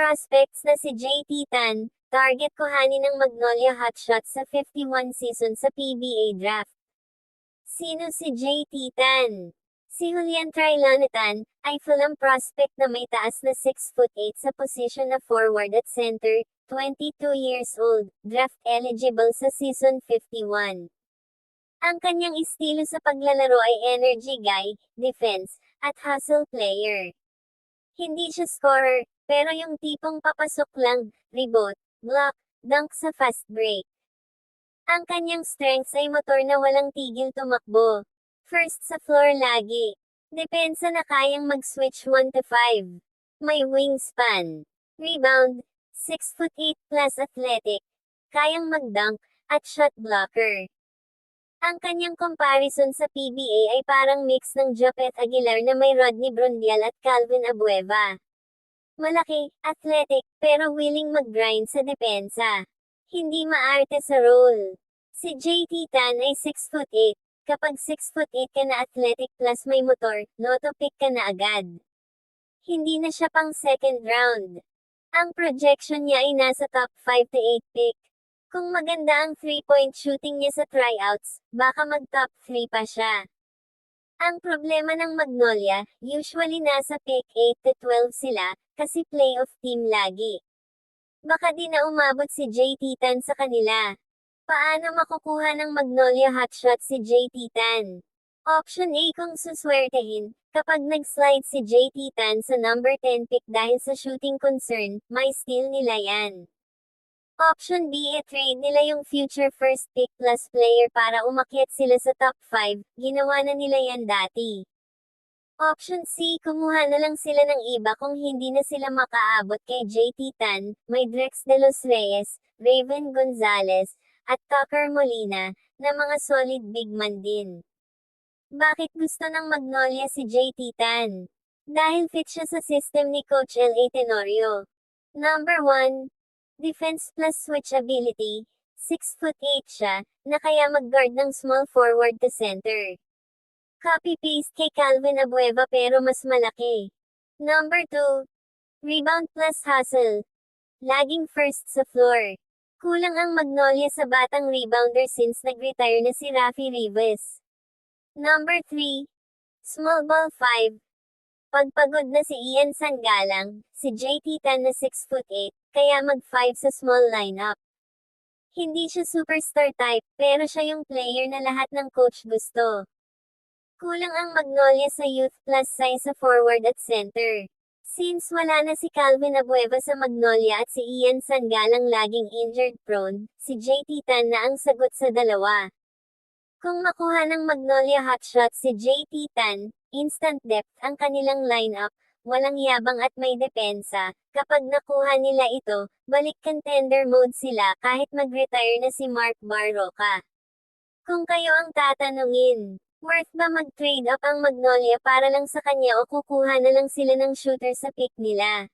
prospects na si JT Tan, target kuhanin ng Magnolia Hotshots sa 51 season sa PBA Draft. Sino si JT Tan? Si Julian Trilonitan ay Fulham prospect na may taas na 6'8" sa posisyon na forward at center, 22 years old, draft eligible sa season 51. Ang kanyang estilo sa paglalaro ay energy guy, defense, at hustle player. Hindi siya scorer, pero yung tipong papasok lang, reboot, block, dunk sa fast break. Ang kanyang strengths ay motor na walang tigil tumakbo. First sa floor lagi. Depensa na kayang mag-switch 1 to 5. May wingspan. Rebound, 6'8" plus athletic. Kayang mag-dunk, at shot blocker. Ang kanyang comparison sa PBA ay parang mix ng Japet Aguilar na may Rodney Brundial at Calvin Abueva. Malaki, athletic, pero willing mag-grind sa depensa. Hindi maarte sa role. Si JT Tan ay 6'8". Kapag 6'8" ka na athletic plus may motor, lotto pick ka na agad. Hindi na siya pang second round. Ang projection niya ay nasa top 5 to 8 pick. Kung maganda ang 3-point shooting niya sa tryouts, baka mag-top 3 pa siya. Ang problema ng Magnolia, usually nasa pick 8 to 12 sila, kasi playoff team lagi. Baka di na umabot si JT Tan sa kanila. Paano makukuha ng Magnolia Hotshot si JT Tan? Option A kung suswertehin, kapag nag-slide si JT Tan sa number 10 pick dahil sa shooting concern, may steal nila yan. Option B, trade nila yung future first pick plus player para umakyat sila sa top 5, ginawa na nila yan dati. Option C, kumuha na lang sila ng iba kung hindi na sila makaabot kay JT Tan, may Drex de los Reyes, Raven Gonzalez, at Tucker Molina, na mga solid big man din. Bakit gusto ng Magnolia si JT Tan? Dahil fit siya sa system ni Coach L.A. Tenorio. Number 1. Defense plus switch ability. 6'8" siya, na kaya mag-guard ng small forward to center. Copy-paste kay Calvin Abueva pero mas malaki. Number 2. Rebound plus hustle. Laging first sa floor. Kulang ang Magnolia sa batang rebounder since nag-retire na si Rafi Rivas. Number 3. Small ball 5. Pagpagod na si Ian Sangalang, si JT Tan na 6'8", kaya mag-5 sa small lineup. Hindi siya superstar type, pero siya yung player na lahat ng coach gusto. Kulang ang Magnolia sa youth plus size sa forward at center. Since wala na si Calvin Abueva sa Magnolia at si Ian Sangalang laging injured prone, si JT Tan na ang sagot sa dalawa. Kung makuha ng Magnolia Hotshot si JT Tan, instant depth ang kanilang lineup, walang yabang at may depensa. Kapag nakuha nila ito, balik contender mode sila kahit mag-retire na si Mark Barroca. Kung kayo ang tatanungin, worth ba mag-trade up ang Magnolia para lang sa kanya o kukuha na lang sila ng shooter sa pick nila?